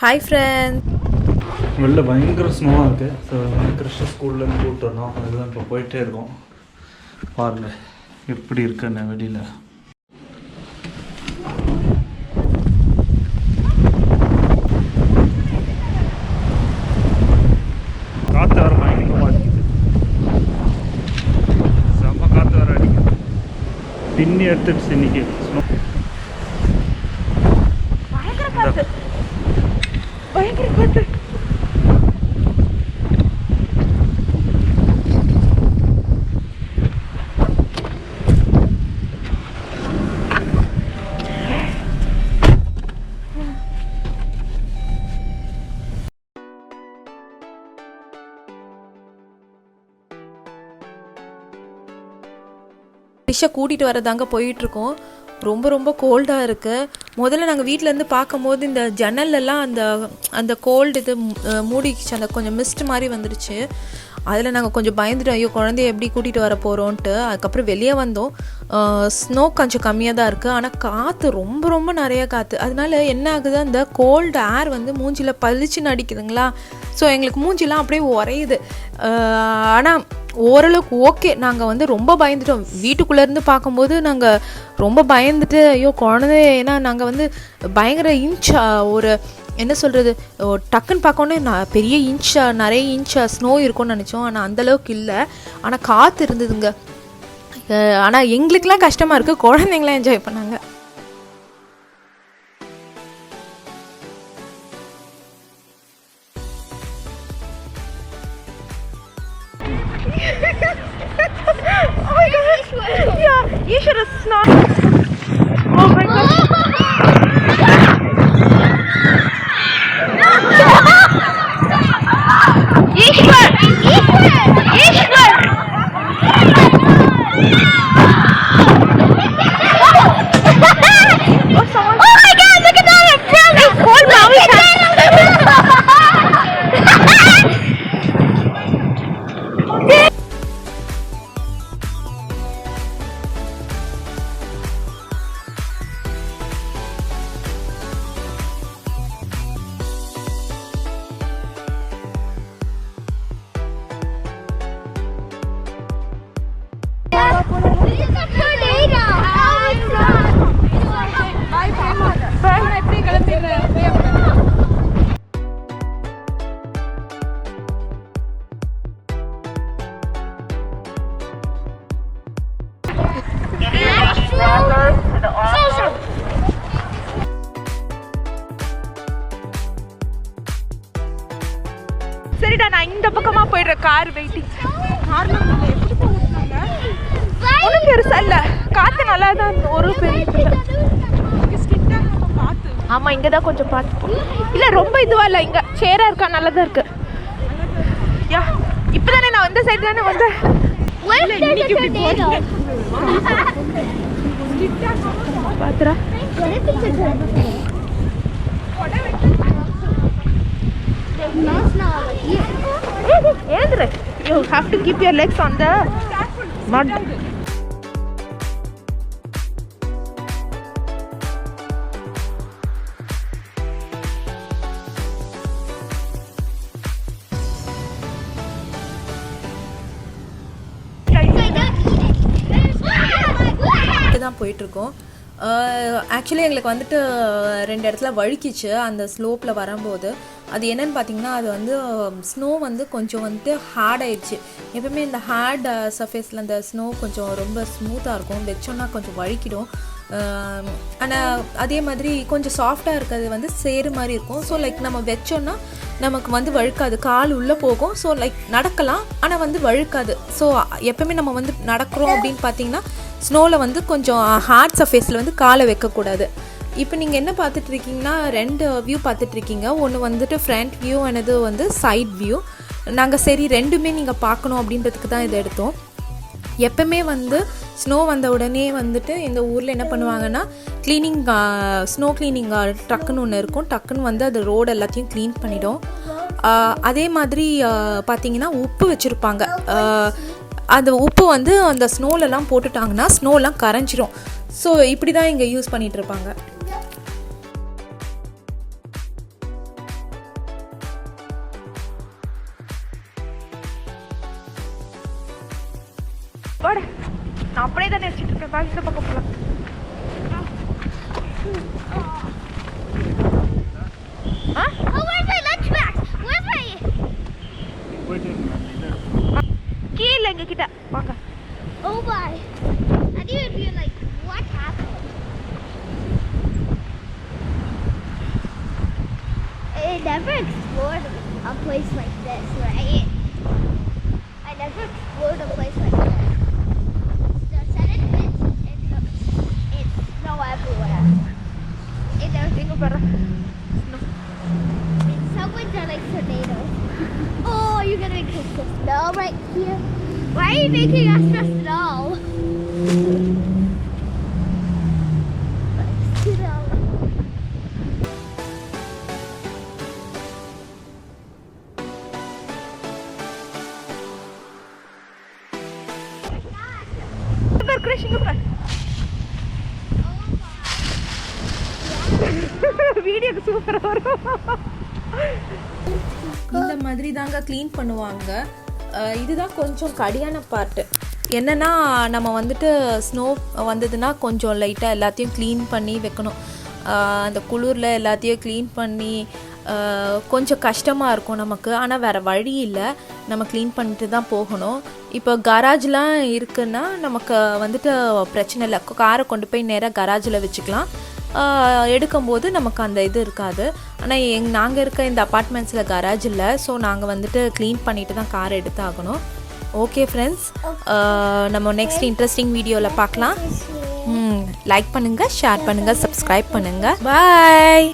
Hi friend. வெளில பயங்கர ஸ்னோவாக இருக்குது. ஸோ கிறிஸ்டல் ஸ்கூல்லேருந்து கூப்பிட்டு வந்தோம். அதுதான் இப்போ போயிட்டே இருக்கோம். பாருங்கள் எப்படி இருக்குன்னு வெளியில். காற்று வர பயங்கரமாக அடிக்குது. செம்ம காற்று வர அடிக்குது. பின்னி எடுத்துடுச்சு இன்னைக்கு ஸ்னோ. பயங்கர காற்று. டிஷ்ஷை கூட்டிகிட்டு வரதாங்க போயிட்டுருக்கோம். ரொம்ப கோல்டாக இருக்குது. முதல்ல நாங்கள் வீட்டிலேருந்து பார்க்கும்போது இந்த ஜன்னல்லாம் அந்த கோல்டு இது மூடிச்சு, அந்த கொஞ்சம் மிஸ்ட் மாதிரி வந்துடுச்சு. அதில் நாங்கள் கொஞ்சம் பயந்துட்டோம், ஐயோ குழந்தைய எப்படி கூட்டிகிட்டு வர போகிறோன்ட்டு. அதுக்கப்புறம் வெளியே வந்தோம். ஸ்னோ கொஞ்சம் கம்மியாக தான் இருக்குது, ஆனால் காற்று ரொம்ப நிறைய காற்று. அதனால என்ன ஆகுது, அந்த கோல்டு ஏர் வந்து மூஞ்சியில் பளிச்சுன்னு அடிக்குதுங்களா. ஸோ எங்களுக்கு மூஞ்சிலாம் அப்படியே உறையுது. ஆனால் ஓரளவுக்கு ஓகே. நாங்கள் வந்து ரொம்ப பயந்துட்டோம். வீட்டுக்குள்ளேருந்து பார்க்கும்போது நாங்கள் ரொம்ப பயந்துட்டு, ஐயோ குழந்தை, ஏன்னா நாங்கள் வந்து பயங்கர ஒரு என்ன சொல்கிறது, டக்குன்னு பார்க்கணுன்னு பெரிய நிறைய இன்ச்சா ஸ்னோ இருக்கும்னு நினச்சோம். ஆனால் அந்தளவுக்கு இல்லை. ஆனால் காற்று இருந்ததுங்க. ஆனால் எங்களுக்கெலாம் கஷ்டமாக இருக்குது, குழந்தைங்களாம் என்ஜாய் பண்ணாங்க. Oh my gosh. Yeah, you should have snorkeled. Oh my gosh. Ishwar! Oh my god, look at that! It's cold brownie. சரிடா, நான் இந்த பக்கமா போயிடுறேன். Car waiting. ஒன்றும் பெருசா இல்லை, காற்று நல்லா தான். ஒரு பெரிய ஆமாம், இங்கே தான் கொஞ்சம் பார்த்து. இல்லை ரொம்ப இதுவா இல்லை, இங்கே சேராக இருக்கா, நல்லா தான் இருக்கு. யா, இப்போ தானே நான் வந்த சைடு தானே வந்தேன். பாத்துரா you have to keep your legs on the mud. தான் போயிட்டுருக்கோம். ஆக்சுவலி எங்களுக்கு வந்துட்டு 2 இடத்துல வழுக்கிச்சு அந்த ஸ்லோப்பில் வரும்போது. அது என்னென்னு பார்த்தீங்கன்னா, அது வந்து ஸ்னோ வந்து கொஞ்சம் வந்துட்டு ஹார்ட் ஆயிடுச்சு. எப்பவுமே இந்த ஹார்ட் சர்ஃபேஸில் அந்த ஸ்னோ கொஞ்சம் ரொம்ப ஸ்மூத்தாக இருக்கும், வச்சோன்னா கொஞ்சம் வழுக்கிடும். ஆனால் அதே மாதிரி கொஞ்சம் சாஃப்டாக இருக்கிறது வந்து சேரு மாதிரி இருக்கும். ஸோ லைக் நம்ம வச்சோன்னா நமக்கு வந்து வழுக்காது, கால் உள்ளே போகும். ஸோ லைக் நடக்கலாம், ஆனால் வந்து வழுக்காது. ஸோ எப்பவுமே நம்ம வந்து நடக்கிறோம் அப்படின்னு பார்த்தீங்கன்னா, ஸ்னோவில் வந்து கொஞ்சம் ஹார்ட் சர்ஃபேஸில் வந்து காலை வைக்கக்கூடாது. இப்போ நீங்கள் என்ன பார்த்துட்ருக்கீங்கன்னா, 2 வியூ பார்த்துட்ருக்கீங்க. ஒன்று வந்துட்டு ஃப்ரண்ட் வியூ, எனது வந்து சைட் வியூ. நாங்கள் சரி ரெண்டுமே நீங்கள் பார்க்கணும் அப்படின்றதுக்கு தான் இதை எடுத்தோம். எப்பவுமே வந்து ஸ்னோ வந்த உடனே வந்துட்டு இந்த ஊரில் என்ன பண்ணுவாங்கன்னா, க்ளீனிங் ஸ்னோ க்ளீனிங் ட்ரக்குன்னு ஒன்று இருக்கும். டக்குன்னு வந்து அது ரோடு எல்லாத்தையும் க்ளீன் பண்ணிடும். அதே மாதிரி பார்த்திங்கன்னா உப்பு வச்சுருப்பாங்க. அந்த உப்பு வந்து அந்த ஸ்னோலெல்லாம் போட்டுட்டாங்கன்னா ஸ்னோலாம் கரைஞ்சிரும். ஸோ இப்படி தான் இங்கே யூஸ் பண்ணிகிட்ருப்பாங்க. போட நான் அப்படியே தானே வச்சுட்டு இருக்கேன். பாக்கி இந்த பக்கம் போகலாம். கீழே எங்க கிட்ட வாங்க. Oh my! I didn't feel like what happened. I never explored a place like this, right? I never explored a place like this. The sudden winds and it's snow everywhere. And there's எங்க பாரு. some winds are like tornadoes. Oh, you're gonna make us snow right here. Why are you making us for snow? Super crush இங்க பாரு. வீடியோக்கு சூப்பரா வரும். இந்த மாதிரி தாங்க க்ளீன் பண்ணுவாங்க. இதுதான் கொஞ்சம் கடியான பார்ட்டு. என்னென்னா நம்ம வந்துட்டு ஸ்னோ வந்ததுன்னா கொஞ்சம் லைட்டாக எல்லாத்தையும் க்ளீன் பண்ணி வைக்கணும். அந்த குளிரில் எல்லாத்தையும் க்ளீன் பண்ணி கொஞ்சம் கஷ்டமாக இருக்கும் நமக்கு. ஆனால் வேறு வழி இல்லை, நம்ம க்ளீன் பண்ணிட்டு தான் போகணும். இப்போ கராஜ்லாம் இருக்குன்னா நமக்கு வந்துட்டு பிரச்சனை இல்லை. காரை கொண்டு போய் நேராக கராஜில் வச்சுக்கலாம். எடுக்கும்போது நமக்கு அந்த இது இருக்காது. ஆனால் நாங்கள் இருக்க இந்த அப்பார்ட்மெண்ட்ஸில் கராஜ் இல்லை. ஸோ நாங்கள் வந்துட்டு க்ளீன் பண்ணிட்டு தான் கார் எடுத்தாகணும். ஓகே ஃப்ரெண்ட்ஸ், நம்ம நெக்ஸ்ட் இன்ட்ரெஸ்டிங் வீடியோவில் பார்க்கலாம். லைக் பண்ணுங்கள், ஷேர் பண்ணுங்கள், சப்ஸ்கிரைப் பண்ணுங்கள். பாய்.